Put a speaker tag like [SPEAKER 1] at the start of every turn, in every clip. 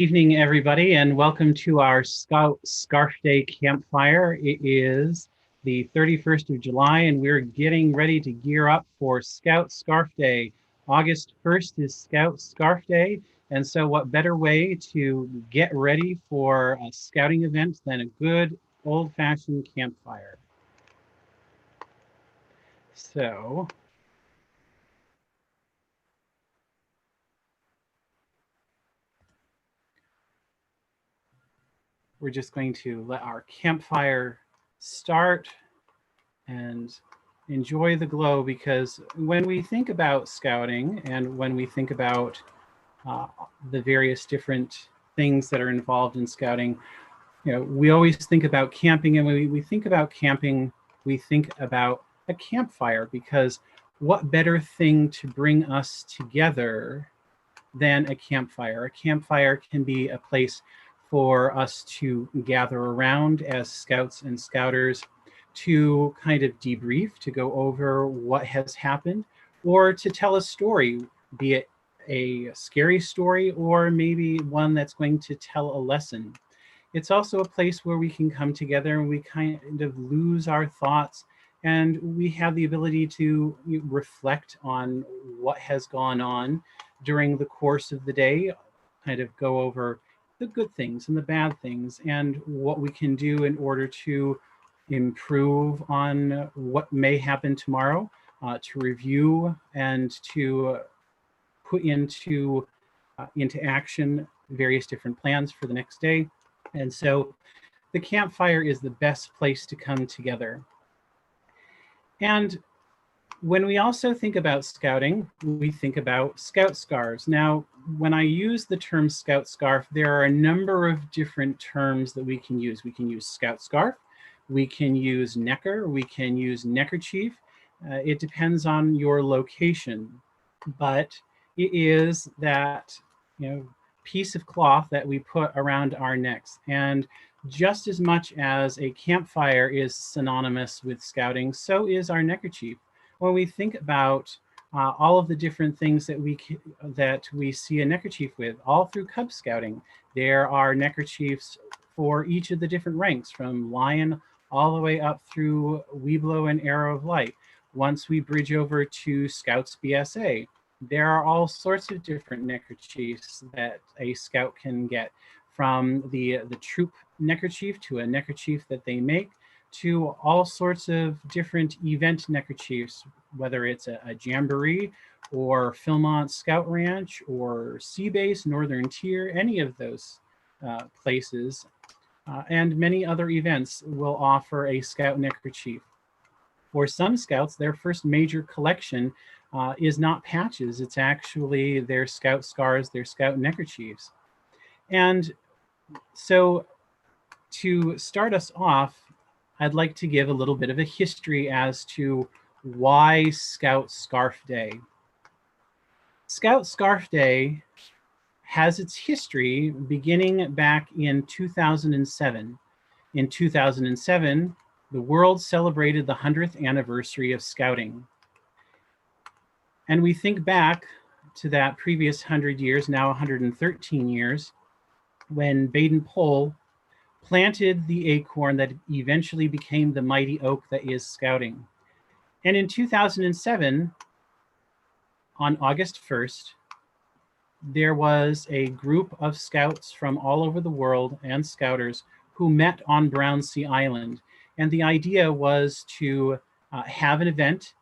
[SPEAKER 1] Evening, everybody, and welcome to our Scout Scarf Day campfire. It is the 31st of July, and we're getting ready to gear up for Scout Scarf Day. August 1st is Scout Scarf Day, and so what better way to get ready for a scouting event than a good old-fashioned campfire? So we're just going to let our campfire start and enjoy the glow, because when we think about scouting and when we think about uh, the various different things that are involved in scouting, we always think about camping, and when we think about camping, we think about a campfire, because what better thing to bring us together than a campfire? A campfire can be a place for us to gather around as scouts and scouters, to kind of debrief, to go over what has happened, or to tell a story, be it a scary story or maybe one that's going to tell a lesson. It's also a place where we can come together and we kind of lose our thoughts, and we have the ability to reflect on what has gone on during the course of the day, kind of go over the good things and the bad things and what we can do in order to improve on what may happen tomorrow, to review and to put into action various different plans for the next day. And so the campfire is the best place to come together. And when we also think about scouting, we think about scout scarves. Now, when I use the term scout scarf, there are a number of different terms that we can use. We can use scout scarf, we can use necker, we can use neckerchief. It depends on your location, but it is that piece of cloth that we put around our necks. And just as much as a campfire is synonymous with scouting, so is our neckerchief. When we think about all of the different things that we see a neckerchief with, all through Cub Scouting, there are neckerchiefs for each of the different ranks, from Lion all the way up through Weeblo and Arrow of Light. Once we bridge over to Scouts BSA, there are all sorts of different neckerchiefs that a scout can get, from the troop neckerchief to a neckerchief that they make, to all sorts of different event neckerchiefs, whether it's a jamboree or Philmont Scout Ranch or Sea Base, Northern Tier, any of those places, and many other events will offer a scout neckerchief. For some scouts, their first major collection is not patches, it's actually their scout scars, their scout neckerchiefs. And so to start us off, I'd like to give a little bit of a history as to why Scout Scarf Day. Scout Scarf Day has its history beginning back in 2007. In 2007, the world celebrated the 100th anniversary of Scouting. And we think back to that previous 100 years, now 113 years, when Baden-Powell planted the acorn that eventually became the mighty oak that is Scouting. And in 2007, on August 1st, there was a group of scouts from all over the world and scouters who met on Brownsea Island. And the idea was to have an event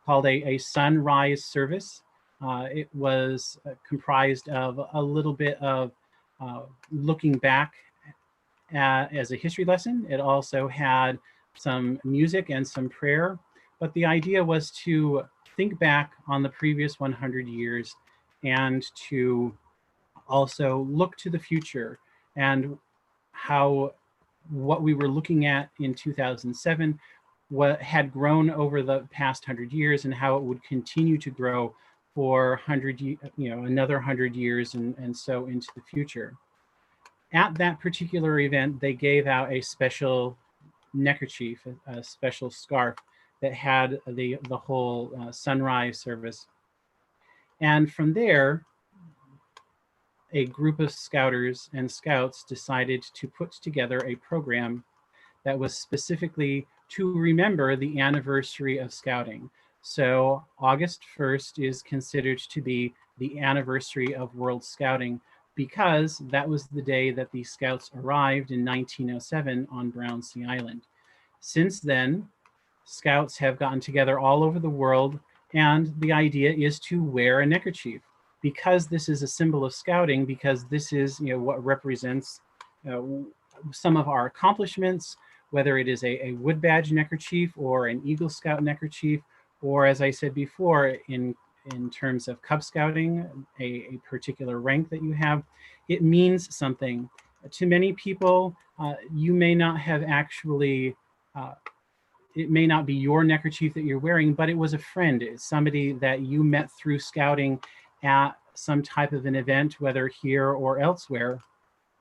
[SPEAKER 1] called a sunrise service. It was comprised of a little bit of looking back as a history lesson. It also had some music and some prayer. But the idea was to think back on the previous 100 years and to also look to the future, and how what we were looking at in 2007 what had grown over the past 100 years, and how it would continue to grow for another 100 years, and so into the future. At that particular event, they gave out a special neckerchief, a special scarf that had the whole sunrise service. And from there, a group of scouters and scouts decided to put together a program that was specifically to remember the anniversary of scouting. So August 1st is considered to be the anniversary of World Scouting because that was the day that the scouts arrived in 1907 on Brownsea Island. Since then, scouts have gotten together all over the world, and the idea is to wear a neckerchief. Because this is a symbol of scouting, because this is what represents some of our accomplishments, whether it is a wood badge neckerchief or an Eagle Scout neckerchief, or as I said before, in terms of Cub Scouting, a particular rank that you have, it means something. To many people, you may not have actually, it may not be your neckerchief that you're wearing, but it was a friend. It's somebody that you met through scouting at some type of an event, whether here or elsewhere.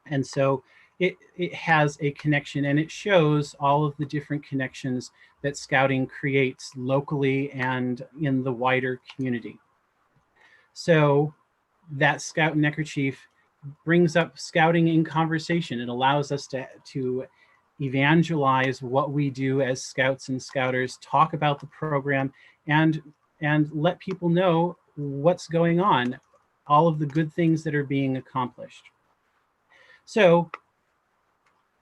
[SPEAKER 1] And so it has a connection, and it shows all of the different connections that scouting creates locally and in the wider community. So that scout neckerchief brings up scouting in conversation. It allows us to evangelize what we do as scouts and scouters, talk about the program, and let people know what's going on, all of the good things that are being accomplished. So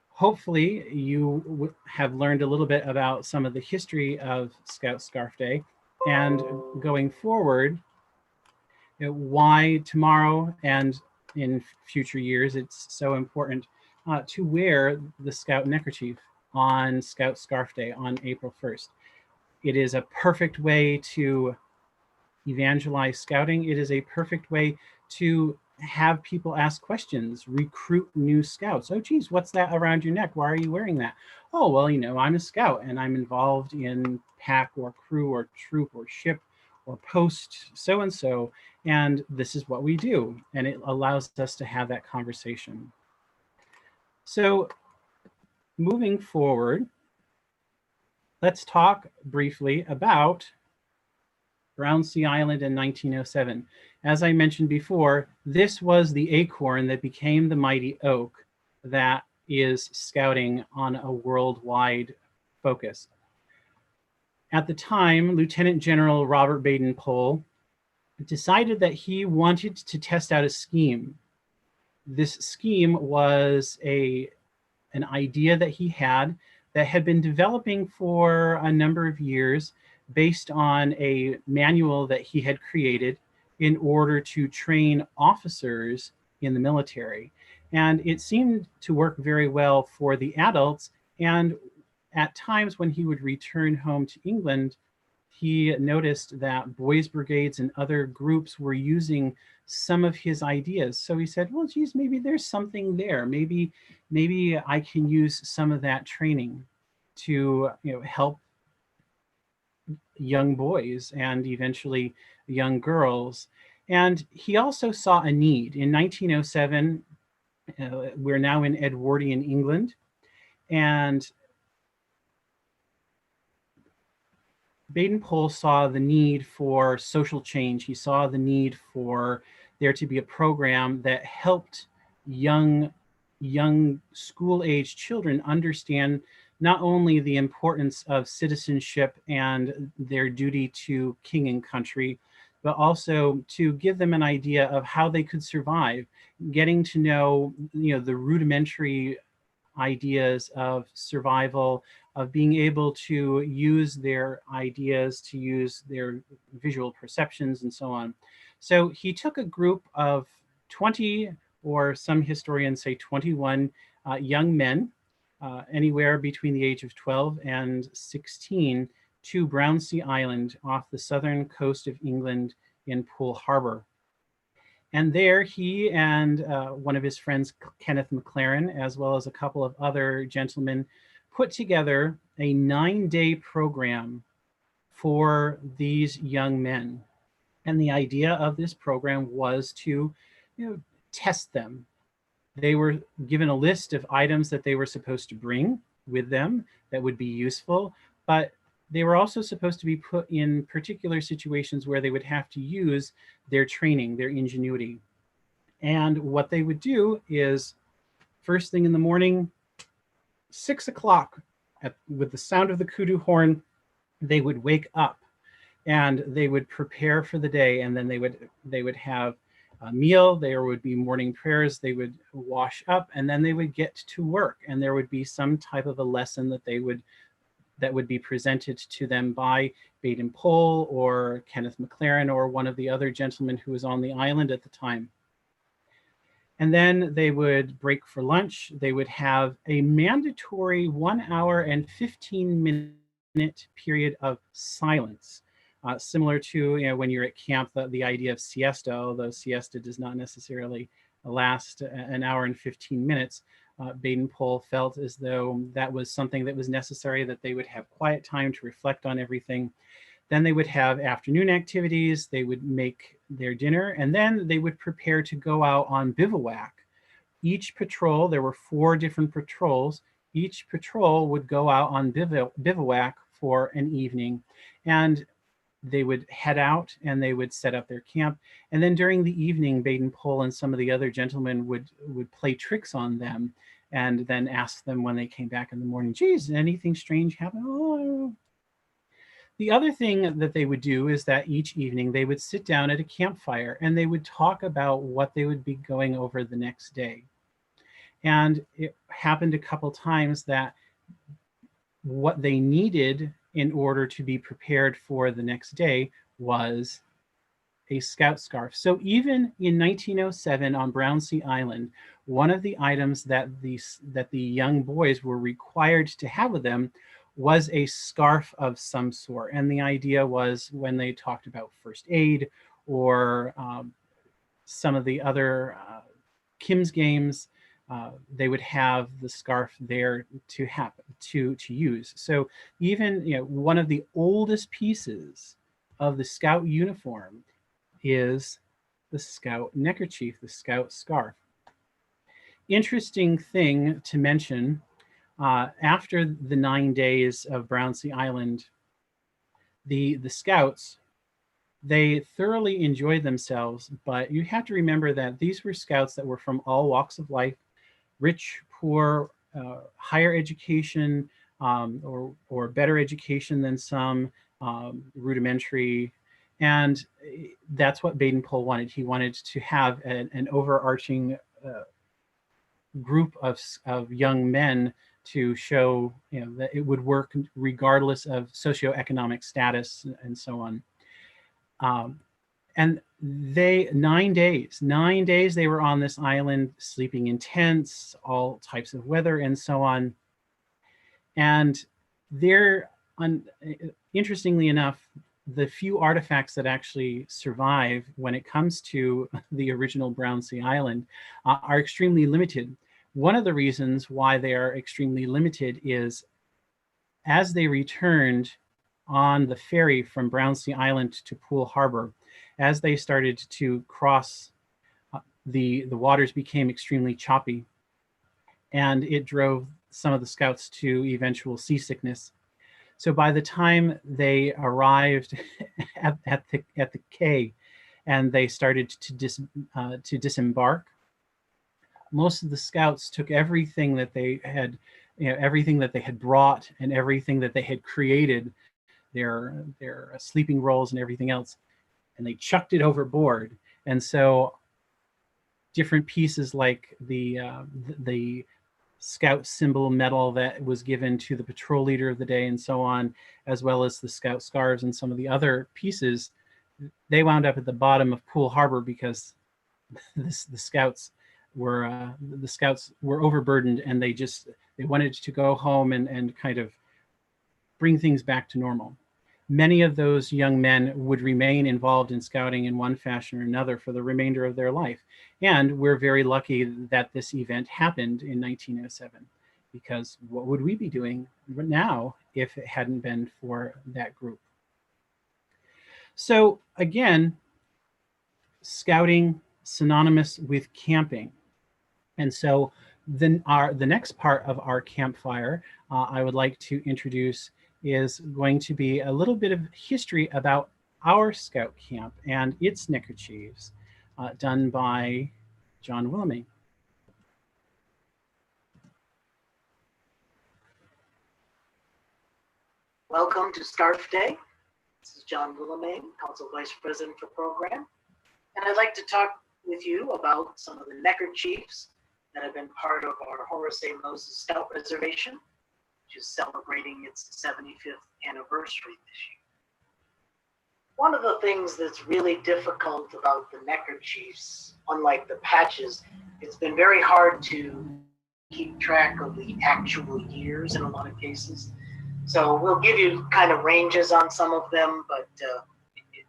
[SPEAKER 1] hopefully you have learned a little bit about some of the history of Scout Scarf Day, and going forward, why tomorrow and in future years it's so important to wear the Scout neckerchief on Scout Scarf Day on April 1st. It is a perfect way to evangelize scouting. It is a perfect way to have people ask questions, recruit new scouts. Oh, geez, what's that around your neck? Why are you wearing that? Oh, well, I'm a scout and I'm involved in pack or crew or troop or ship or post so-and-so, and this is what we do. And it allows us to have that conversation. So moving forward, let's talk briefly about Brownsea Island in 1907. As I mentioned before, this was the acorn that became the mighty oak that is scouting on a worldwide focus. At the time, Lieutenant General Robert Baden-Powell decided that he wanted to test out a scheme. This scheme was an idea that he had that had been developing for a number of years based on a manual that he had created in order to train officers in the military. And it seemed to work very well for the adults. And at times when he would return home to England, he noticed that boys' brigades and other groups were using some of his ideas. So he said, well, geez, maybe there's something there. Maybe I can use some of that training to help young boys and eventually young girls. And he also saw a need. In 1907, we're now in Edwardian England, and Baden-Powell saw the need for social change. He saw the need for there to be a program that helped young school-age children understand not only the importance of citizenship and their duty to king and country, but also to give them an idea of how they could survive, getting to know, the rudimentary ideas of survival, of being able to use their ideas, to use their visual perceptions and so on. So he took a group of 20, or some historians say 21 young men, anywhere between the age of 12 and 16, to Brownsea Island off the southern coast of England in Poole Harbor. And there he and one of his friends, Kenneth McLaren, as well as a couple of other gentlemen, put together a 9-day program for these young men. And the idea of this program was to test them. They were given a list of items that they were supposed to bring with them that would be useful, but they were also supposed to be put in particular situations where they would have to use their training, their ingenuity. And what they would do is first thing in the morning, 6 o'clock, with the sound of the kudu horn, they would wake up and they would prepare for the day, and then they would have a meal. There would be morning prayers. They would wash up, and then they would get to work. And there would be some type of a lesson that would be presented to them by Baden-Powell or Kenneth MacLaren or one of the other gentlemen who was on the island at the time. And then they would break for lunch. They would have a mandatory 1 hour and 15-minute period of silence. Similar to when you're at camp, the idea of siesta, although siesta does not necessarily last an hour and 15 minutes. Baden-Powell felt as though that was something that was necessary, that they would have quiet time to reflect on everything. Then they would have afternoon activities, they would make their dinner, and then they would prepare to go out on bivouac. Each patrol, there were 4 different patrols, each patrol would go out on bivouac for an evening, and they would head out and they would set up their camp. And then during the evening, Baden-Powell and some of the other gentlemen would play tricks on them and then ask them when they came back in the morning, geez, anything strange happen? Oh. The other thing that they would do is that each evening they would sit down at a campfire and they would talk about what they would be going over the next day. And it happened a couple times that what they needed in order to be prepared for the next day was a scout scarf. So even in 1907 on Brownsea Island, one of the items that the young boys were required to have with them was a scarf of some sort. And the idea was, when they talked about first aid or some of the other Kim's games, they would have the scarf there to use. So even one of the oldest pieces of the scout uniform is the scout neckerchief, the scout scarf. Interesting thing to mention, after the 9 days of Brownsea Island, the scouts, they thoroughly enjoyed themselves, but you have to remember that these were scouts that were from all walks of life, rich, poor, higher education, or better education than some, rudimentary. And that's what Baden-Powell wanted. He wanted to have an overarching group of young men to show that it would work regardless of socioeconomic status and so on. And 9 days they were on this island, sleeping in tents, all types of weather and so on. And interestingly enough, the few artifacts that actually survive when it comes to the original Brownsea Island are extremely limited. One of the reasons why they are extremely limited is, as they returned on the ferry from Brownsea Island to Poole Harbor, as they started to cross, the waters became extremely choppy, and it drove some of the scouts to eventual seasickness. So by the time they arrived at the quay and they started to disembark, most of the scouts took everything that they had, everything that they had brought and everything that they had created, their sleeping rolls and everything else, and they chucked it overboard. And so different pieces like the scout symbol medal that was given to the patrol leader of the day and so on, as well as the scout scarves and some of the other pieces, they wound up at the bottom of Poole Harbor because the scouts were overburdened, and they wanted to go home and kind of bring things back to normal. Many of those young men would remain involved in scouting in one fashion or another for the remainder of their life. And we're very lucky that this event happened in 1907, because what would we be doing now if it hadn't been for that group? So again, scouting synonymous with camping. And so then the next part of our campfire I would like to introduce is going to be a little bit of history about our scout camp and its neckerchiefs, done by John Willeming.
[SPEAKER 2] Welcome to SCARF Day. This is John Willeming, Council Vice President for Program. And I'd like to talk with you about some of the neckerchiefs that have been part of our Horace A. Moses Scout Reservation, which is celebrating its 75th anniversary this year. One of the things that's really difficult about the neckerchiefs, unlike the patches, it's been very hard to keep track of the actual years in a lot of cases. So we'll give you kind of ranges on some of them, but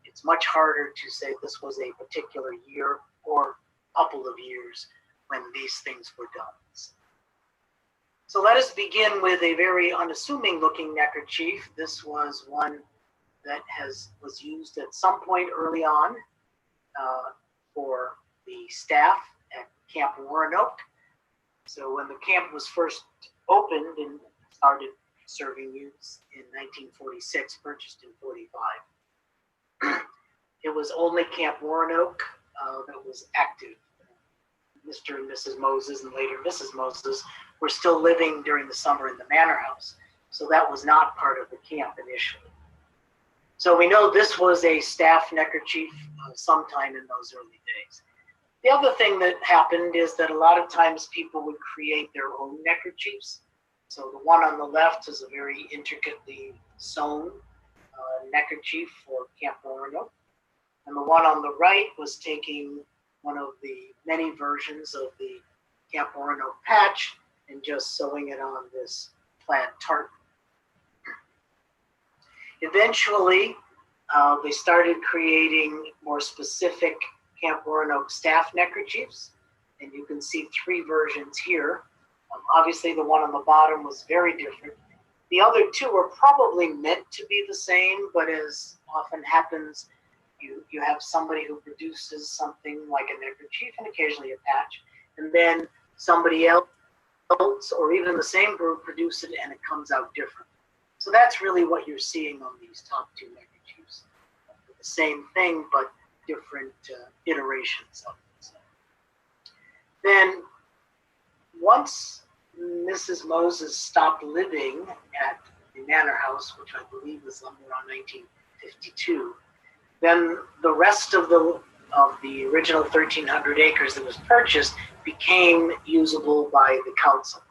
[SPEAKER 2] it's much harder to say this was a particular year or couple of years when these things were done. So let us begin with a very unassuming looking neckerchief. This was one that was used at some point early on for the staff at Camp Warrenoak. So when the camp was first opened and started serving youths in 1946, purchased in 45, it was only Camp Warrenoak that was active. Mr. and Mrs. Moses and later Mrs. Moses were still living during the summer in the manor house. So that was not part of the camp initially. So we know this was a staff neckerchief sometime in those early days. The other thing that happened is that a lot of times people would create their own neckerchiefs. So the one on the left is a very intricately sewn neckerchief for Camp Warrenoak. And the one on the right was taking one of the many versions of the Camp Warrenoak patch and just sewing it on this plaid tartan. Eventually, they started creating more specific Camp Warrenoak staff neckerchiefs, and you can see three versions here. Obviously, the one on the bottom was very different. The other two are probably meant to be the same, but as often happens, you have somebody who produces something like a neckerchief and occasionally a patch, and then somebody else or even the same group produce it and it comes out different. So that's really what you're seeing on these top two neckerchiefs. The same thing, but different iterations of it. So then once Mrs. Moses stopped living at the manor house, which I believe was somewhere around 1952, then the rest of the original 1,300 acres that was purchased became usable by the council.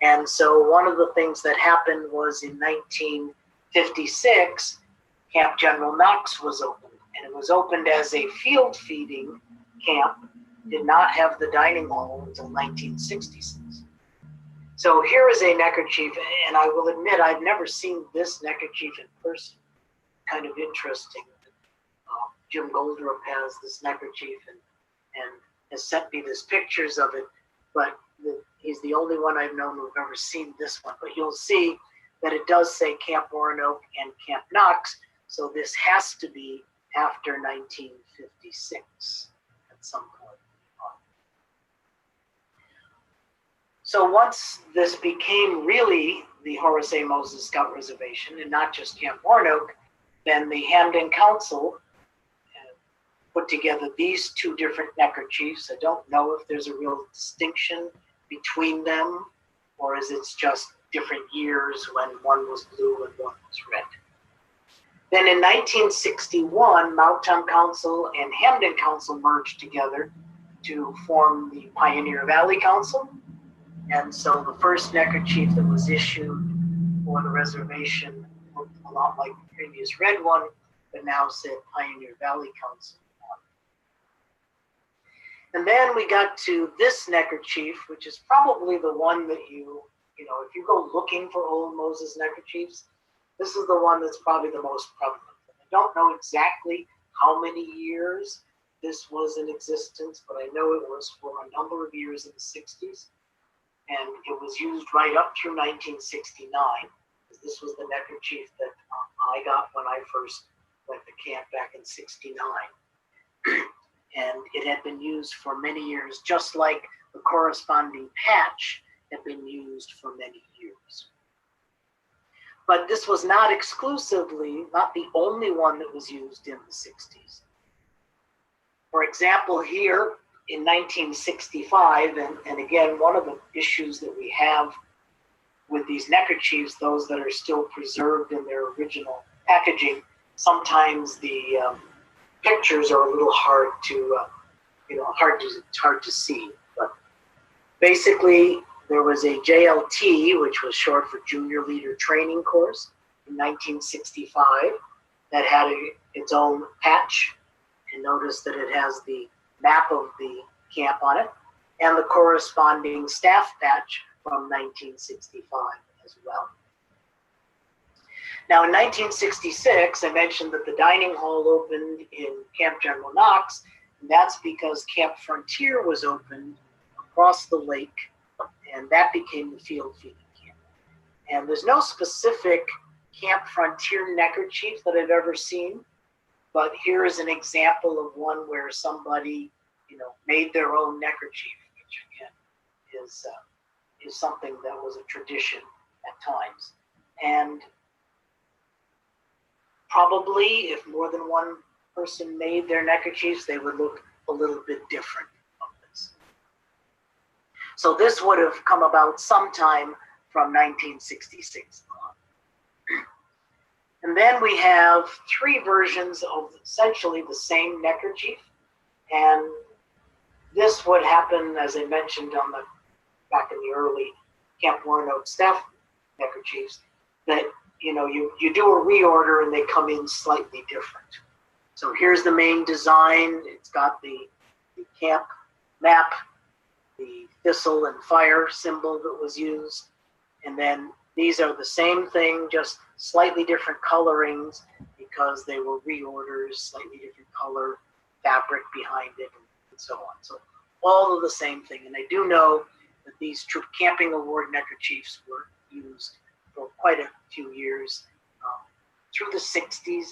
[SPEAKER 2] And so one of the things that happened was in 1956, Camp General Knox was opened. And it was opened as a field feeding camp, did not have the dining hall until 1966. So here is a neckerchief, and I will admit I've never seen this neckerchief in person. Kind of interesting. Jim Goldrup has this neckerchief and has sent me these pictures of it, but he's the only one I've known who've ever seen this one. But you'll see that it does say Camp Warrenoak and Camp Knox, so this has to be after 1956 at some point. So once this became really the Horace A. Moses Scout Reservation and not just Camp Warrenoak, then the Hamden Council put together these two different neckerchiefs. I don't know if there's a real distinction between them, or is it just different years when one was blue and one was red. Then in 1961, Mountown Council and Hamden Council merged together to form the Pioneer Valley Council. And so the first neckerchief that was issued for the reservation looked a lot like the previous red one, but now said Pioneer Valley Council. And then we got to this neckerchief, which is probably the one that if you go looking for old Moses neckerchiefs, this is the one that's probably the most prevalent. I don't know exactly how many years this was in existence, but I know it was for a number of years in the 60s. And it was used right up through 1969. This was the neckerchief that I got when I first went to camp back in 69. And it had been used for many years, just like the corresponding patch had been used for many years. But this was not the only one that was used in the 60s. For example, here in 1965, and again, one of the issues that we have with these neckerchiefs, those that are still preserved in their original packaging, sometimes the pictures are a little hard to, hard to see. But basically, there was a JLT, which was short for Junior Leader Training Course, in 1965, that had its own patch. And notice that it has the map of the camp on it, and the corresponding staff patch from 1965 as well. Now in 1966, I mentioned that the dining hall opened in Camp General Knox, and that's because Camp Frontier was opened across the lake, and that became the field feeding camp. And there's no specific Camp Frontier neckerchief that I've ever seen, but here is an example of one where somebody, made their own neckerchief, which again is something that was a tradition at times. And probably if more than one person made their neckerchiefs, they would look a little bit different of this. So this would have come about sometime from 1966 on. And then we have three versions of essentially the same neckerchief. And this would happen, as I mentioned, back in the early Camp Roanoke staff neckerchiefs, that you do a reorder and they come in slightly different. So here's the main design. It's got the camp map, the thistle and fire symbol that was used, and then these are the same thing, just slightly different colorings because they were reorders, slightly different color, fabric behind it, and so on. So all of the same thing. And I do know that these Troop Camping Award neckerchiefs were used for quite a few years through the 60s,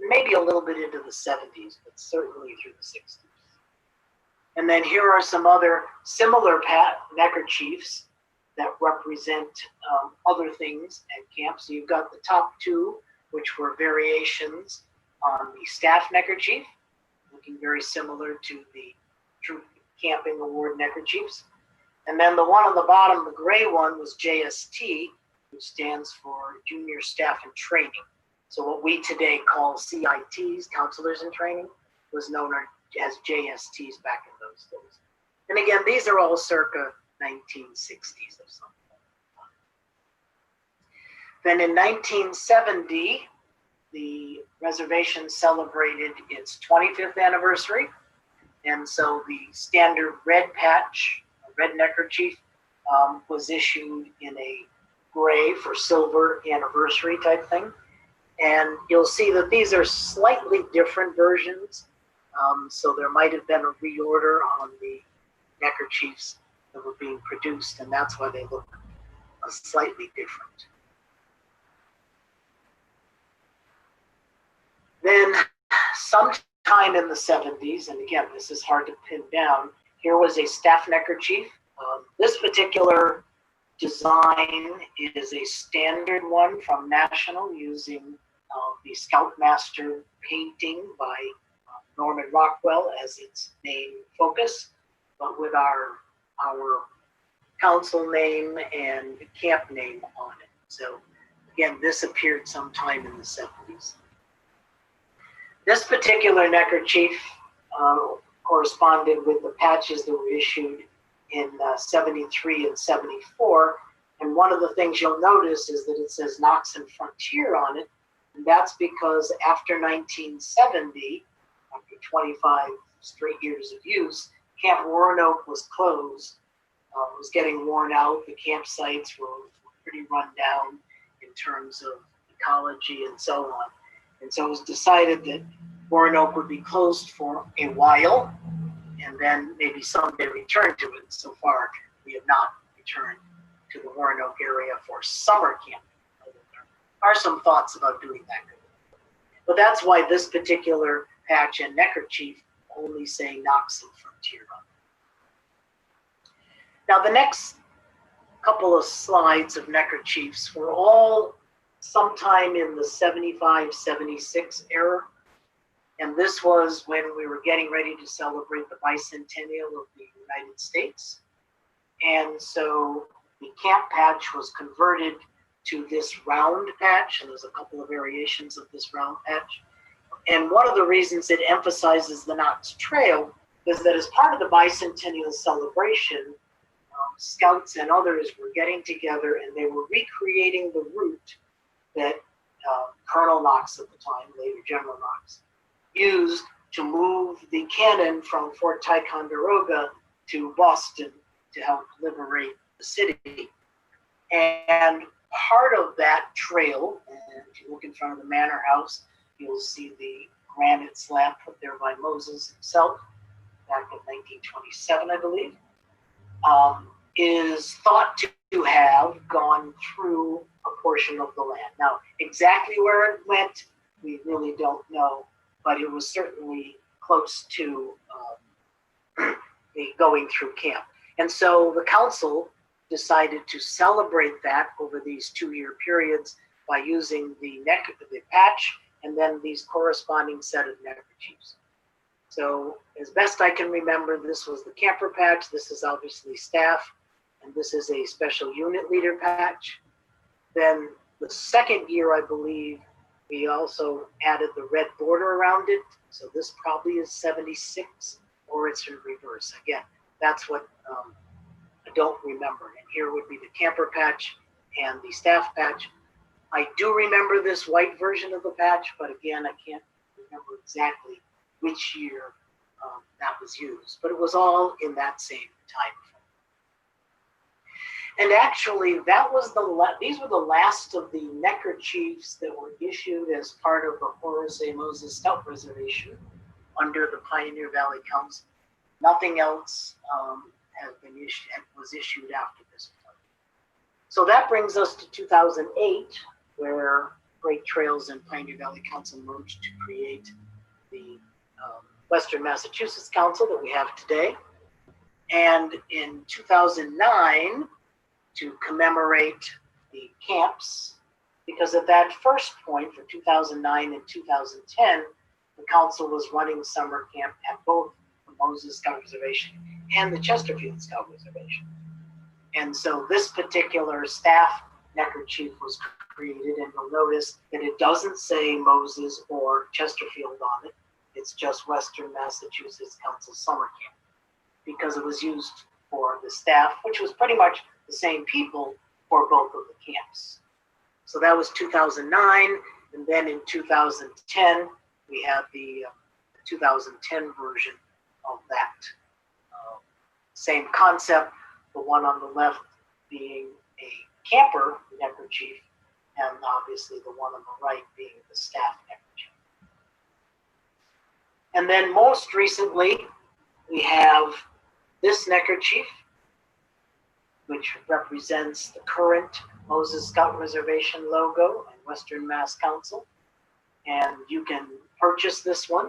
[SPEAKER 2] maybe a little bit into the 70s, but certainly through the 60s. And then here are some other similar neckerchiefs that represent other things at camp. So you've got the top two, which were variations on the staff neckerchief, looking very similar to the Troop Camping Award neckerchiefs. And then the one on the bottom, the gray one, was JST, which stands for Junior Staff and Training. So what we today call CITs, Counselors in Training, was known as JSTs back in those days. And again, these are all circa 1960s or something. Then in 1970, the reservation celebrated its 25th anniversary. And so the standard red patch, red neckerchief, was issued in a gray for silver anniversary type thing. And you'll see that these are slightly different versions. So there might have been a reorder on the neckerchiefs that were being produced, and that's why they look slightly different. Then sometime in the 70s, and again, this is hard to pin down, here was a staff neckerchief. This particular design is a standard one from National using the Scoutmaster painting by Norman Rockwell as its main focus, but with our council name and camp name on it. So again, this appeared sometime in the 70s. This particular neckerchief corresponded with the patches that were issued in 73 and 74. And one of the things you'll notice is that it says Knox and Frontier on it. And that's because after 1970, after 25 straight years of use, Camp Roanoke was closed, was getting worn out. The campsites were pretty run down in terms of ecology and so on. And so it was decided that Roanoke would be closed for a while and then maybe someday return to it. So far, we have not returned to the Roanoke area for summer camp. There are some thoughts about doing that. But that's why this particular patch and neckerchief only say Knox and Frontier on it. Now the next couple of slides of neckerchiefs were all sometime in the 75, 76 era. And this was when we were getting ready to celebrate the bicentennial of the United States. And so the camp patch was converted to this round patch, and there's a couple of variations of this round patch. And one of the reasons it emphasizes the Knox Trail is that as part of the bicentennial celebration, Scouts and others were getting together and they were recreating the route that Colonel Knox at the time, later General Knox, used to move the cannon from Fort Ticonderoga to Boston to help liberate the city. And part of that trail, and if you look in front of the Manor House, you'll see the granite slab put there by Moses himself back in 1927, I believe, is thought to have gone through a portion of the land. Now, exactly where it went, we really don't know, but it was certainly close to the going through camp. And so the council decided to celebrate that over these 2-year periods by using the patch and then these corresponding set of neckerchiefs. So as best I can remember, this was the camper patch. This is obviously staff, and this is a special unit leader patch. Then the second year, I believe, we also added the red border around it. So this probably is 76, or it's in reverse. Again, that's what I don't remember. And here would be the camper patch and the staff patch. I do remember this white version of the patch, but again, I can't remember exactly which year that was used. But it was all in that same time frame. And actually, that was these were the last of the neckerchiefs that were issued as part of the Horace A. Moses Scout Reservation under the Pioneer Valley Council. Nothing else was issued after this point. So that brings us to 2008, where Great Trails and Pioneer Valley Council merged to create the Western Massachusetts Council that we have today. And in 2009, to commemorate the camps, because at that first point for 2009 and 2010, the council was running summer camp at both the Moses Scout Reservation and the Chesterfield Scout Reservation. And so this particular staff neckerchief was created, and you'll notice that it doesn't say Moses or Chesterfield on it. It's just Western Massachusetts Council Summer Camp, because it was used for the staff, which was pretty much the same people for both of the camps. So that was 2009, and then in 2010, we have the 2010 version of that same concept, the one on the left being a camper neckerchief, and obviously the one on the right being the staff neckerchief. And then most recently, we have this neckerchief, which represents the current Moses Scout Reservation logo and Western Mass Council. And you can purchase this one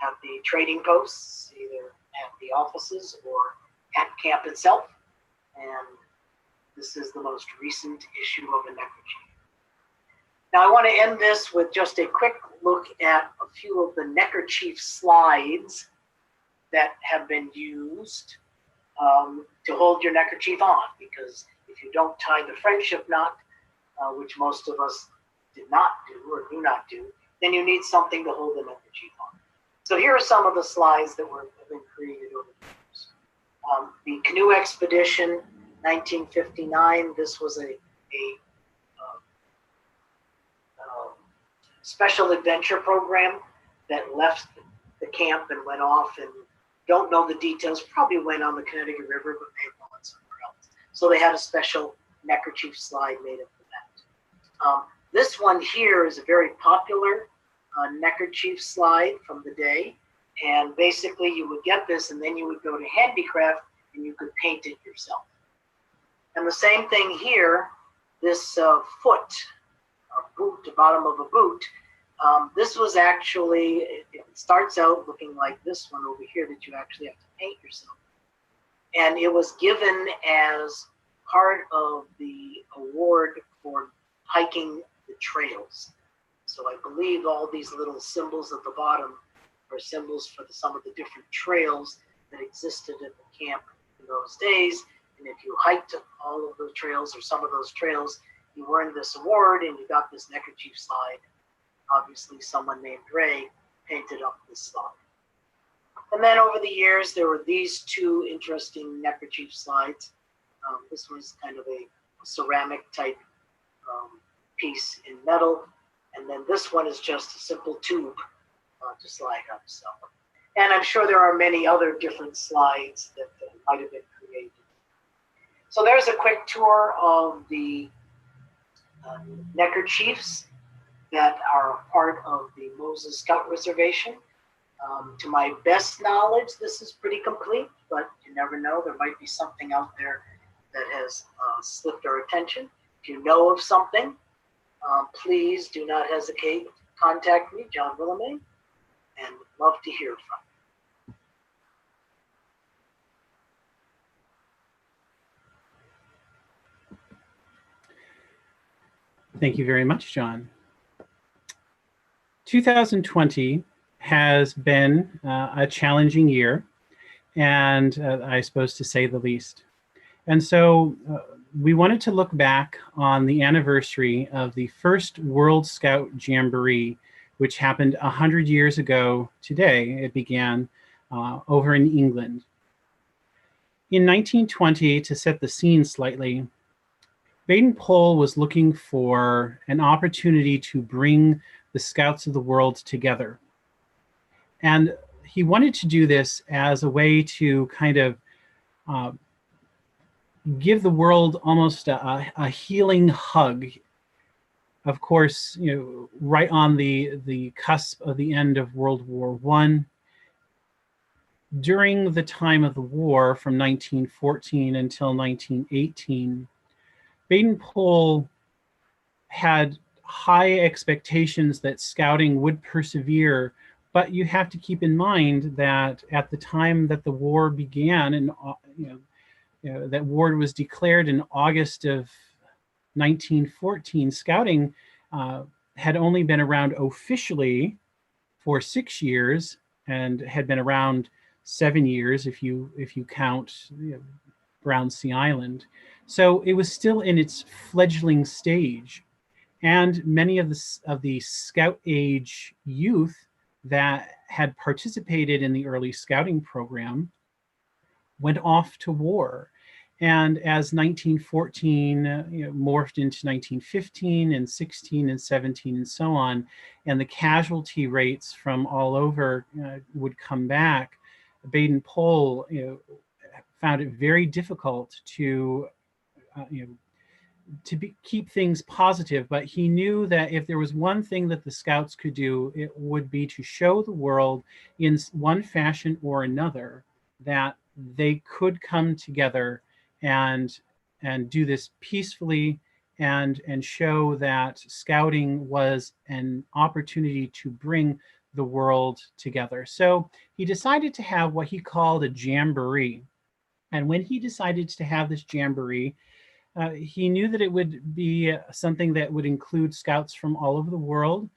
[SPEAKER 2] at the trading posts, either at the offices or at camp itself. And this is the most recent issue of a neckerchief. Now I want to end this with just a quick look at a few of the neckerchief slides that have been used to hold your neckerchief on, because if you don't tie the friendship knot, which most of us did not do or do not do, then you need something to hold the neckerchief on. So here are some of the slides that have been created over the years. The canoe expedition, 1959. This was a special adventure program that left the camp and went off, and don't know the details, probably went on the Connecticut River, but may have gone somewhere else. So they had a special neckerchief slide made up for that. This one here is a very popular neckerchief slide from the day. And basically you would get this, and then you would go to handicraft and you could paint it yourself. And the same thing here, this foot, or boot, the bottom of a boot, this was actually, it starts out looking like this one over here that you actually have to paint yourself. And it was given as part of the award for hiking the trails. So I believe all these little symbols at the bottom are symbols for some of the different trails that existed at the camp in those days. And if you hiked all of the trails or some of those trails, you earned this award and you got this neckerchief slide. Obviously, someone named Ray painted up this slide. And then over the years, there were these two interesting neckerchief slides. This was kind of a ceramic type piece in metal. And then this one is just a simple tube to slide up. So, and I'm sure there are many other different slides that might have been created. So there's a quick tour of the neckerchiefs that are part of the Moses Scout Reservation. To my best knowledge, this is pretty complete, but you never know. There might be something out there that has slipped our attention. If you know of something, please do not hesitate to contact me, John Willimane, and would love to hear from
[SPEAKER 1] you. Thank you very much, John. 2020 has been a challenging year, and I suppose to say the least. And so we wanted to look back on the anniversary of the first World Scout Jamboree, which happened 100 years ago today. It began over in England. In 1920, to set the scene slightly, Baden-Powell was looking for an opportunity to bring the Scouts of the world together. And he wanted to do this as a way to kind of give the world almost a healing hug. Of course, you know, right on the cusp of the end of World War I. During the time of the war from 1914 until 1918, Baden-Powell had high expectations that scouting would persevere, but you have to keep in mind that at the time that the war began, and that war was declared in August of 1914, scouting had only been around officially for 6 years and had been around 7 years if you count Brownsea Island. So it was still in its fledgling stage, and many of the Scout age youth that had participated in the early scouting program went off to war. And as 1914 morphed into 1915 and 16 and 17 and so on, and the casualty rates from all over would come back, Baden-Powell found it very difficult to keep things positive, but he knew that if there was one thing that the Scouts could do, it would be to show the world in one fashion or another that they could come together and do this peacefully and show that scouting was an opportunity to bring the world together. So he decided to have what he called a jamboree. And when he decided to have this jamboree, he knew that it would be something that would include Scouts from all over the world,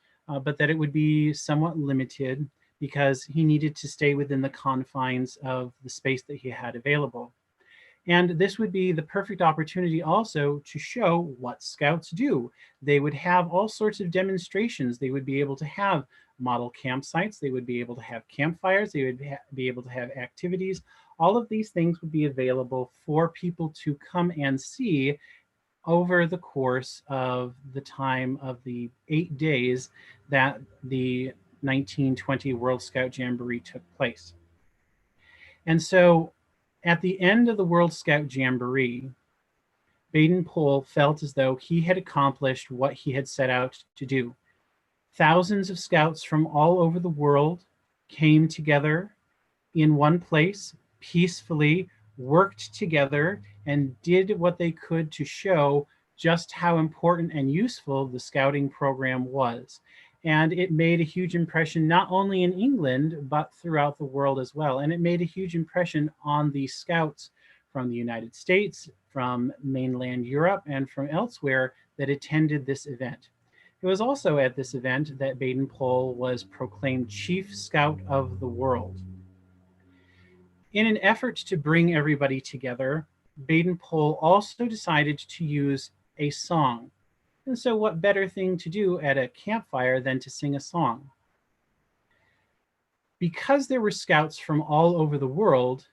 [SPEAKER 1] but that it would be somewhat limited because he needed to stay within the confines of the space that he had available. And this would be the perfect opportunity also to show what Scouts do. They would have all sorts of demonstrations. They would be able to have model campsites. They would be able to have campfires. They would be able to have activities. All of these things would be available for people to come and see over the course of the time of the 8 days that the 1920 World Scout Jamboree took place. And so at the end of the World Scout Jamboree, Baden-Powell felt as though he had accomplished what he had set out to do. Thousands of Scouts from all over the world came together in one place, peacefully, worked together, and did what they could to show just how important and useful the scouting program was. And it made a huge impression, not only in England, but throughout the world as well. And it made a huge impression on the Scouts from the United States, from mainland Europe, and from elsewhere that attended this event. It was also at this event that Baden-Powell was proclaimed Chief Scout of the World. In an effort to bring everybody together, Baden-Powell also decided to use a song. And so what better thing to do at a campfire than to sing a song? Because there were scouts from all over the world,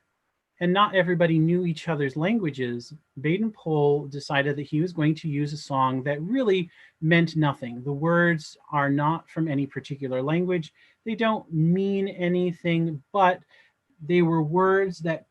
[SPEAKER 1] and not everybody knew each other's languages, Baden-Powell decided that he was going to use a song that really meant nothing. The words are not from any particular language. They don't mean anything, but they were words that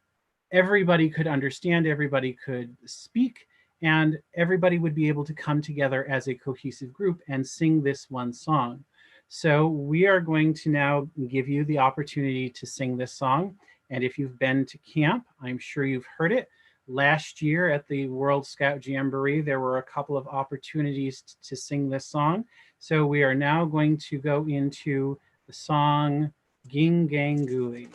[SPEAKER 1] everybody could understand, everybody could speak, and everybody would be able to come together as a cohesive group and sing this one song. So we are going to now give you the opportunity to sing this song. And if you've been to camp, I'm sure you've heard it. Last year at the World Scout Jamboree, there were a couple of opportunities to sing this song. So we are now going to go into the song Ginganguli.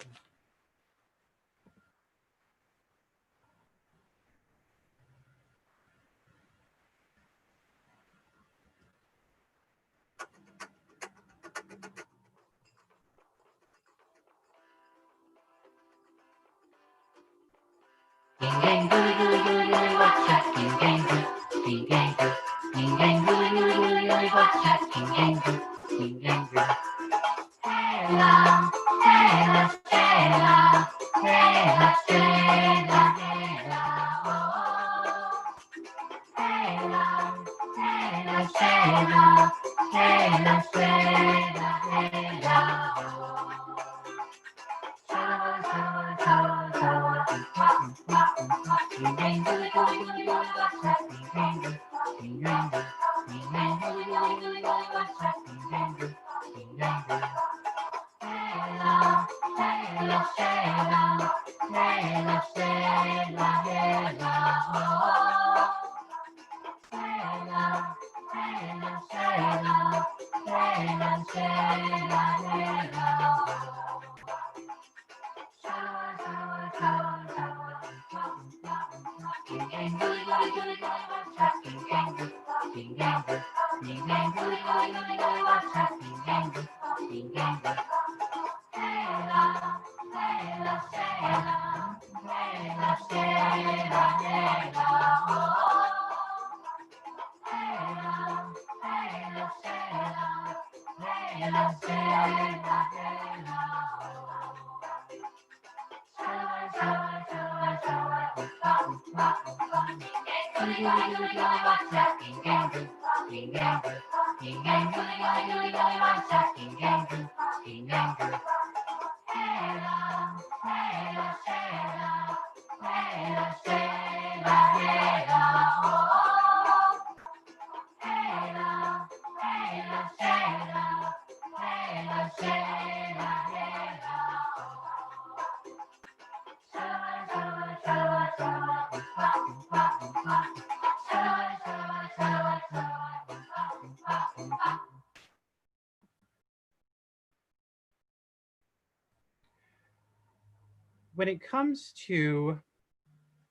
[SPEAKER 1] When it comes to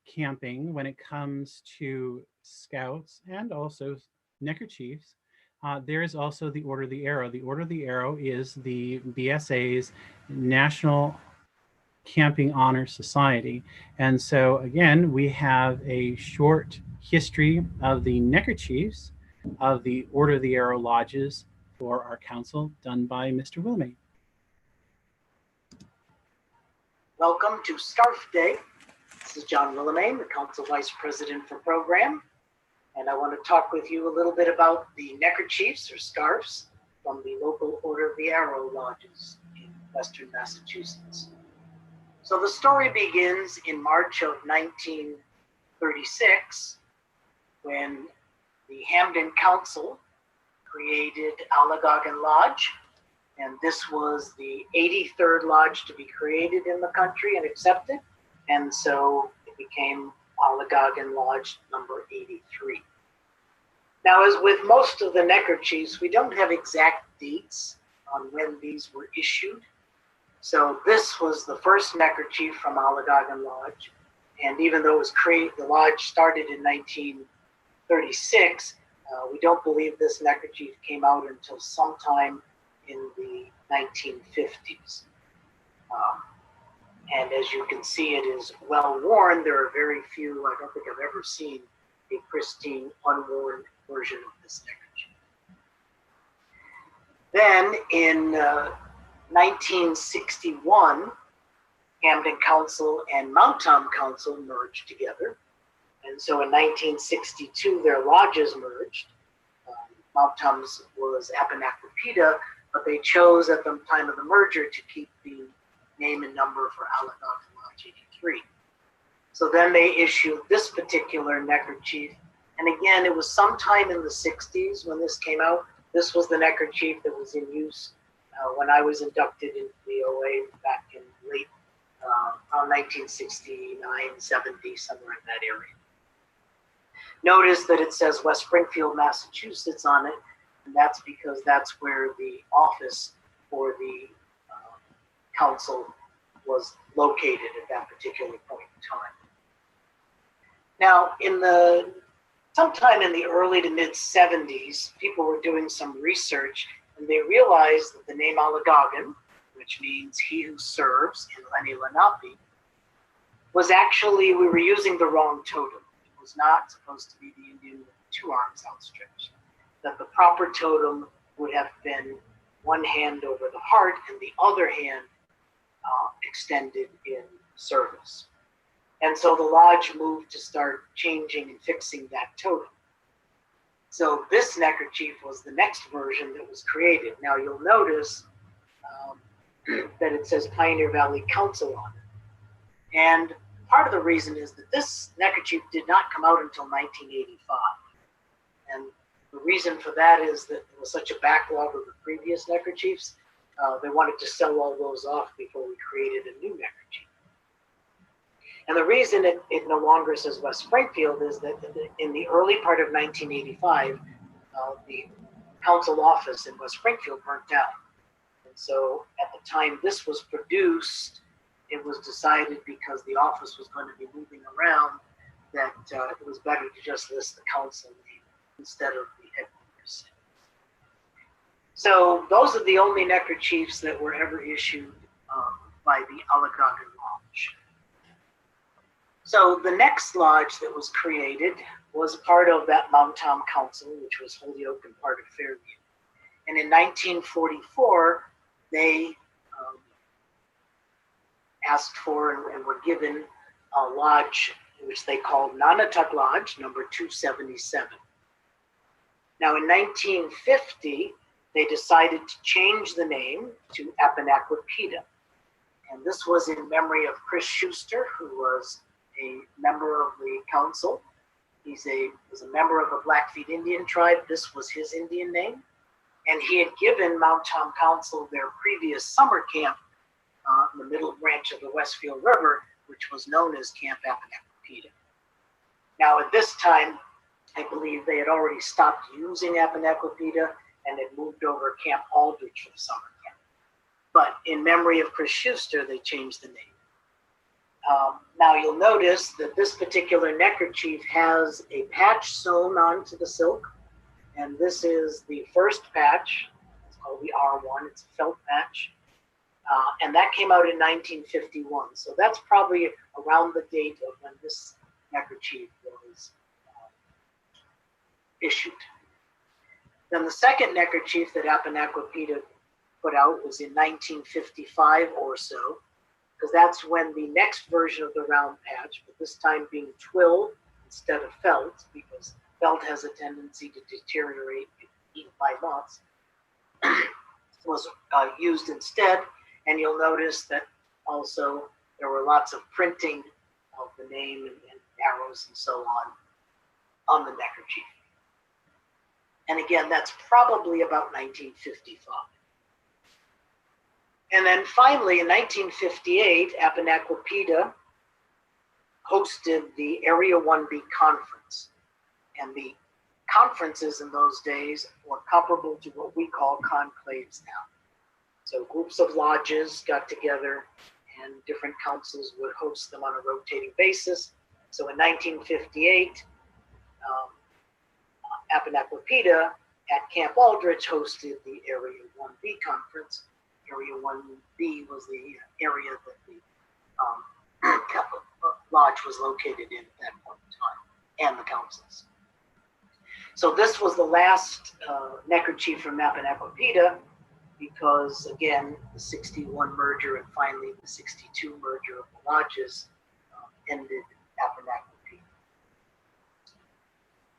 [SPEAKER 1] camping, when it comes to scouts and also neckerchiefs, there is also the Order of the Arrow. The Order of the Arrow is the BSA's National Camping Honor Society. And so again, we have a short history of the neckerchiefs of the Order of the Arrow lodges for our council, done by Mr. Wilmay.
[SPEAKER 2] Welcome to Scarf Day. This is John Willemane, the Council Vice President for Program. And I want to talk with you a little bit about the neckerchiefs or scarves from the local Order of the Arrow lodges in Western Massachusetts. So the story begins in March of 1936 when the Hamden Council created Allagagan Lodge. And this was the 83rd lodge to be created in the country and accepted. And so it became Allagagan Lodge number 83. Now, as with most of the neckerchiefs, we don't have exact dates on when these were issued. So this was the first neckerchief from Allagagan Lodge. And even though it was created, the lodge started in 1936, We don't believe this neckerchief came out until sometime in the 1950s. And as you can see, it is well worn. There are very few, I don't think I've ever seen a pristine, unworn version of this neckerchief. Then in 1961, Camden Council and Mount Tom Council merged together. And so in 1962, their lodges merged. Mount Tom's was Apponequipeta, but they chose at the time of the merger to keep the name and number for Allegany Lodge 83. So then they issued this particular neckerchief. And again, it was sometime in the 60s when this came out. This was the neckerchief that was in use when I was inducted into the OA back in late around 1969, 70, somewhere in that area. Notice that it says West Springfield, Massachusetts on it, and that's because that's where the office for the council was located at that particular point in time. Now, sometime in the early to mid 70s, people were doing some research and they realized that the name Allegany, which means he who serves in Lenni Lenape, was actually, we were using the wrong totem. It was not supposed to be the Indian with 2 arms outstretched. That the proper totem would have been one hand over the heart and the other hand extended in service. And so the lodge moved to start changing and fixing that totem. So this neckerchief was the next version that was created. Now you'll notice that it says Pioneer Valley Council on it. And part of the reason is that this neckerchief did not come out until 1985. And the reason for that is that there was such a backlog of the previous neckerchiefs. They wanted to sell all those off before we created a new neckerchief. And the reason it no longer says West Springfield is that in the early part of 1985, the council office in West Springfield burnt down. And so at the time this was produced, it was decided because the office was going to be moving around that it was better to just list the council name instead of the headquarters. So those are the only neckerchiefs that were ever issued by the Allegany Lodge. So the next lodge that was created was part of that Mount Tom Council, which was Holyoke and part of Fairview. And in 1944, they asked for and were given a lodge which they called Nonotuck Lodge, number 277. Now in 1950, they decided to change the name to Apponequipeta. And this was in memory of Chris Schuster, who was a member of the council. He was a member of the Blackfeet Indian tribe. This was his Indian name. And he had given Mount Tom Council their previous summer camp in the middle branch of the Westfield River, which was known as Camp Apponequipeta. Now at this time, I believe they had already stopped using Apponequipeta and had moved over Camp Aldrich for the summer camp. But in memory of Chris Schuster, they changed the name. Now you'll notice that this particular neckerchief has a patch sewn onto the silk. And this is the first patch. It's called the R1. It's a felt patch. And that came out in 1951. So that's probably around the date of when this neckerchief was issued. Then the second neckerchief that Apponequipeta put out was in 1955 or so, because that's when the next version of the round patch, but this time being twill instead of felt, because felt has a tendency to deteriorate even by moths, was used instead. And you'll notice that also there were lots of printing of the name and arrows and so on the neckerchief. And again, that's probably about 1955. And then finally, in 1958, Apponequipeta hosted the Area 1B conference. And the conferences in those days were comparable to what we call conclaves now. So groups of lodges got together and different councils would host them on a rotating basis. So in 1958, Apponequipeta at Camp Aldrich hosted the Area 1B conference. Area 1B was the area that the lodge was located in at that point in time, and the councils. So this was the last neckerchief from Apponequipeta, because again, the 61 merger and finally the 62 merger of the lodges ended Apponequipeta.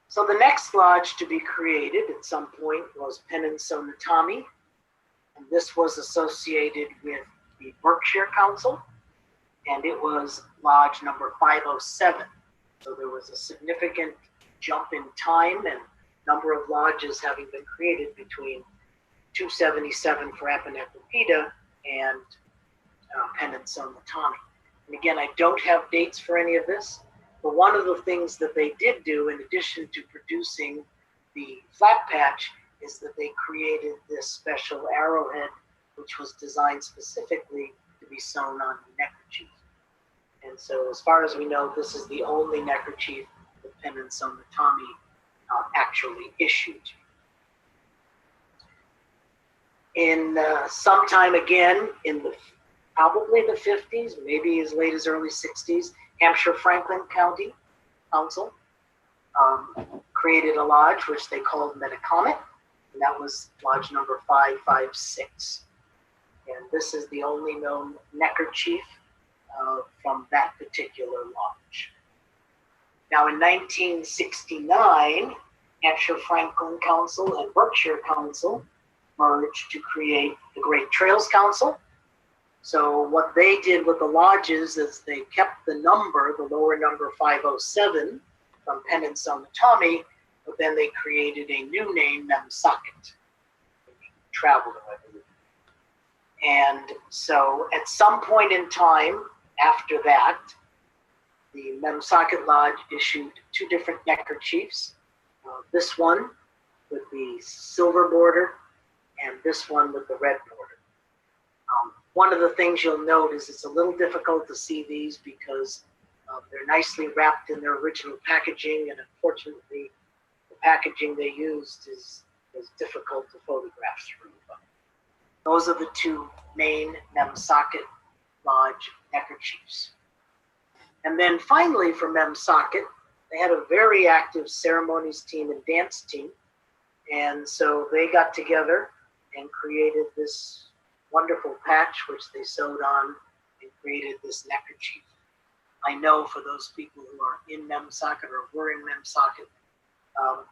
[SPEAKER 2] So the next lodge to be created at some point was Peninsunnatomi, and this was associated with the Berkshire Council, and it was lodge number 507. So there was a significant jump in time and number of lodges having been created between 277 for Apponequipeta and Peninsunnatomi. And again, I don't have dates for any of this, but one of the things that they did do, in addition to producing the flat patch, is that they created this special arrowhead, which was designed specifically to be sewn on neckerchief. And so as far as we know, this is the only neckerchief that Peninsunnatomi actually issued. In sometime again in the probably the 50s, maybe as late as early 60s, Hampshire Franklin County Council created a lodge which they called Metacomet, and that was lodge number 556. And this is the only known neckerchief from that particular lodge. Now in 1969, Hampshire Franklin Council and Berkshire Council merged to create the Great Trails Council. So what they did with the lodges is they kept the number, the lower number 507 from Peninsunnatomi, but then they created a new name, Memsahket, Traveler, I believe. And so at some point in time after that, the Memsahket Lodge issued two different neckerchiefs. This one with the silver border and this one with the red border. One of the things you'll note is it's a little difficult to see these because they're nicely wrapped in their original packaging, and unfortunately the packaging they used is difficult to photograph through. But those are the two main Memsahket Lodge neckerchiefs. And then finally for Memsahket, they had a very active ceremonies team and dance team. And so they got together and created this wonderful patch, which they sewed on and created this neckerchief. I know for those people who are in Memsahket or were in Memsahket,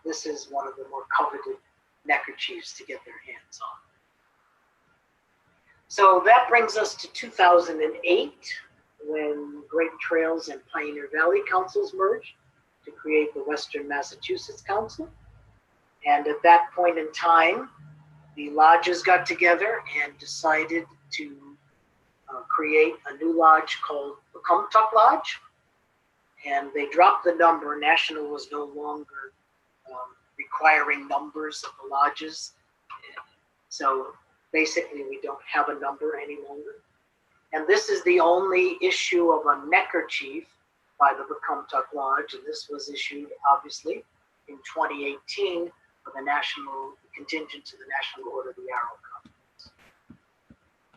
[SPEAKER 2] this is one of the more coveted neckerchiefs to get their hands on. So that brings us to 2008, when Great Trails and Pioneer Valley Councils merged to create the Western Massachusetts Council. And at that point in time, the lodges got together and decided to create a new lodge called Pocumtuck Lodge. And they dropped the number. National was no longer requiring numbers of the lodges. So basically, we don't have a number any longer. And this is the only issue of a neckerchief by the Pocumtuck Lodge, and this was issued, obviously, in 2018 for the national contingent to the National Order of the Arrow Conference.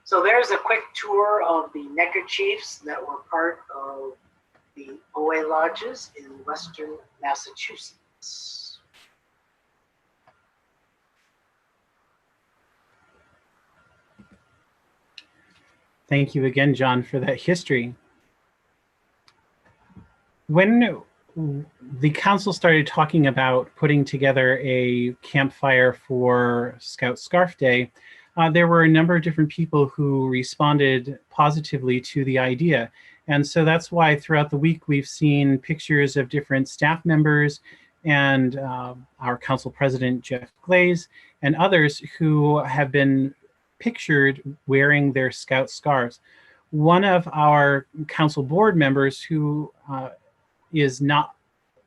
[SPEAKER 2] So there's a quick tour of the neckerchiefs that were part of the OA lodges in Western Massachusetts.
[SPEAKER 1] Thank you again, John, for that history. When the council started talking about putting together a campfire for Scout Scarf Day, there were a number of different people who responded positively to the idea. And so that's why throughout the week we've seen pictures of different staff members and our council president, Jeff Glaze, and others who have been pictured wearing their Scout scarves. One of our council board members who is not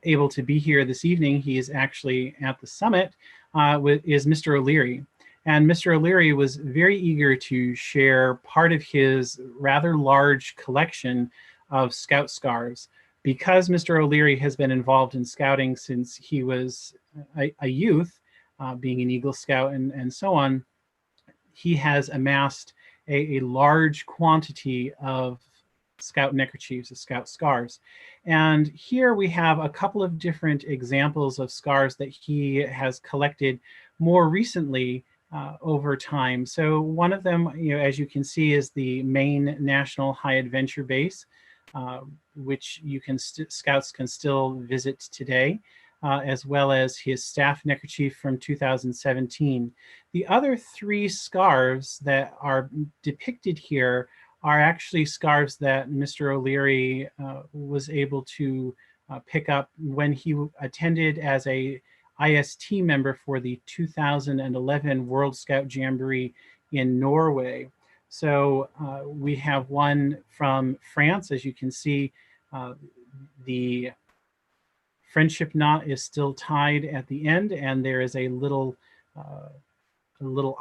[SPEAKER 1] able to be here this evening, he is actually at the summit, is Mr. O'Leary. And Mr. O'Leary was very eager to share part of his rather large collection of Scout scarves. Because Mr. O'Leary has been involved in scouting since he was a youth, being an Eagle Scout and so on, he has amassed a large quantity of Scout neckerchiefs, of Scout scarves. And here we have a couple of different examples of scarves that he has collected more recently over time. So one of them, as you can see, is the Maine National High Adventure Base, which you can Scouts can still visit today, as well as his staff neckerchief from 2017. The other three scarves that are depicted here are actually scarves that Mr. O'Leary was able to pick up when he attended as a IST member for the 2011 World Scout Jamboree in Norway. So we have one from France. As you can see, the friendship knot is still tied at the end, and there is a little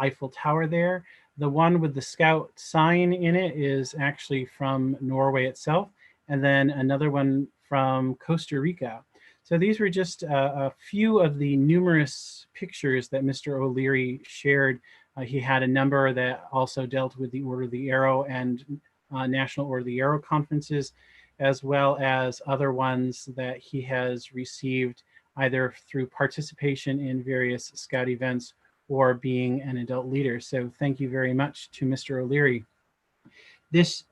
[SPEAKER 1] Eiffel Tower there. The one with the Scout sign in it is actually from Norway itself, and then another one from Costa Rica. So these were just a few of the numerous pictures that Mr. O'Leary shared. He had a number that also dealt with the Order of the Arrow and National Order of the Arrow conferences, as well as other ones that he has received either through participation in various Scout events or being an adult leader. So thank you very much to Mr. O'Leary. This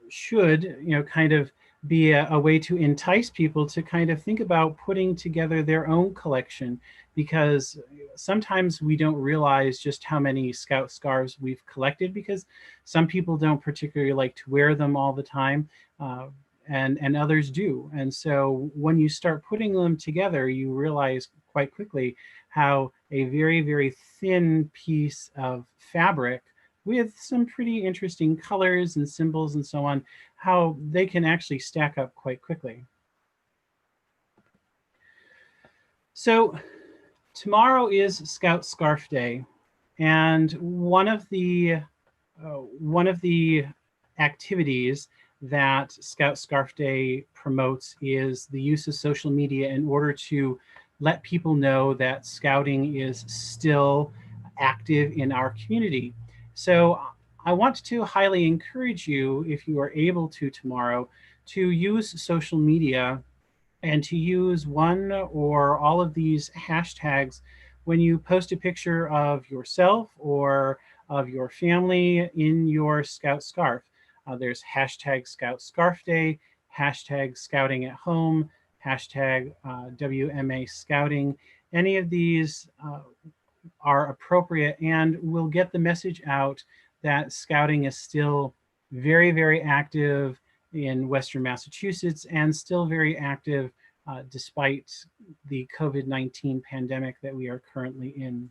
[SPEAKER 1] should, kind of be a way to entice people to kind of think about putting together their own collection, because sometimes we don't realize just how many Scout scarves we've collected, because some people don't particularly like to wear them all the time, and others do. And so when you start putting them together, you realize quite quickly how a very, very thin piece of fabric with some pretty interesting colors and symbols and so on, how they can actually stack up quite quickly. So tomorrow is Scout Scarf Day, and one of the activities that Scout Scarf Day promotes is the use of social media in order to let people know that Scouting is still active in our community. So I want to highly encourage you, if you are able to tomorrow, to use social media and to use one or all of these hashtags when you post a picture of yourself or of your family in your Scout scarf. There's hashtag Scout Scarf Day, hashtag Scouting at Home, hashtag WMA Scouting. Any of these are appropriate and will get the message out that Scouting is still very, very active in Western Massachusetts and still very active despite the COVID-19 pandemic that we are currently in.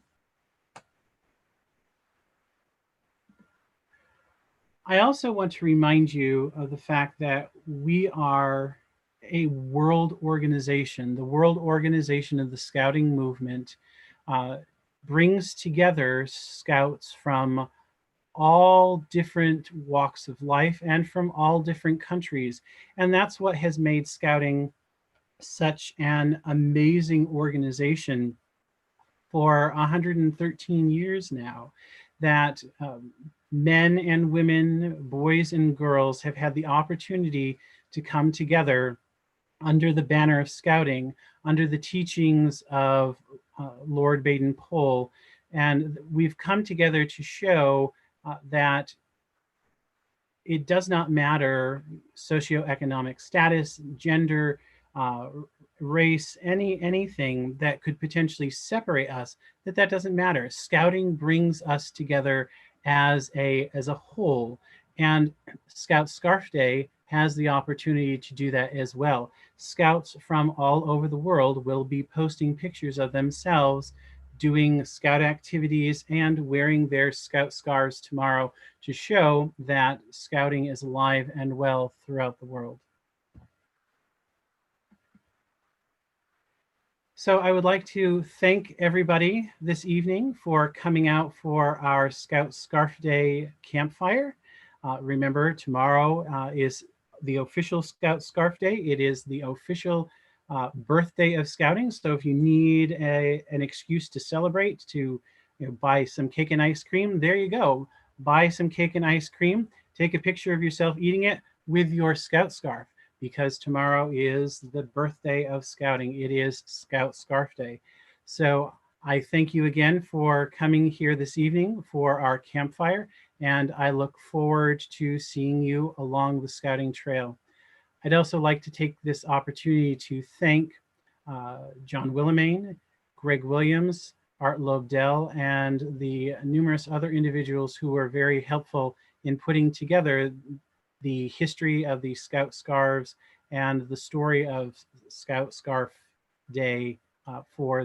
[SPEAKER 1] I also want to remind you of the fact that we are a world organization. The World Organization of the Scouting Movement brings together Scouts from all different walks of life and from all different countries. And that's what has made Scouting such an amazing organization for 113 years now, that men and women, boys and girls have had the opportunity to come together under the banner of Scouting, under the teachings of Lord Baden-Powell. And we've come together to show that it does not matter socioeconomic status, gender, race, anything that could potentially separate us, that doesn't matter. Scouting brings us together as a whole, and Scout Scarf Day has the opportunity to do that as well. Scouts from all over the world will be posting pictures of themselves doing Scout activities and wearing their Scout scarves tomorrow to show that Scouting is alive and well throughout the world. So I would like to thank everybody this evening for coming out for our Scout Scarf Day campfire. Remember, tomorrow is the official Scout Scarf Day. It is the official birthday of scouting. So if you need an excuse to celebrate, to buy some cake and ice cream, there you go. Buy some cake and ice cream. Take a picture of yourself eating it with your Scout scarf, because tomorrow is the birthday of scouting. It is Scout Scarf Day. So I thank you again for coming here this evening for our campfire, and I look forward to seeing you along the scouting trail. I'd also like to take this opportunity to thank John Willimane, Greg Williams, Art Lobdell, and the numerous other individuals who were very helpful in putting together the history of the Scout Scarves and the story of Scout Scarf Day for the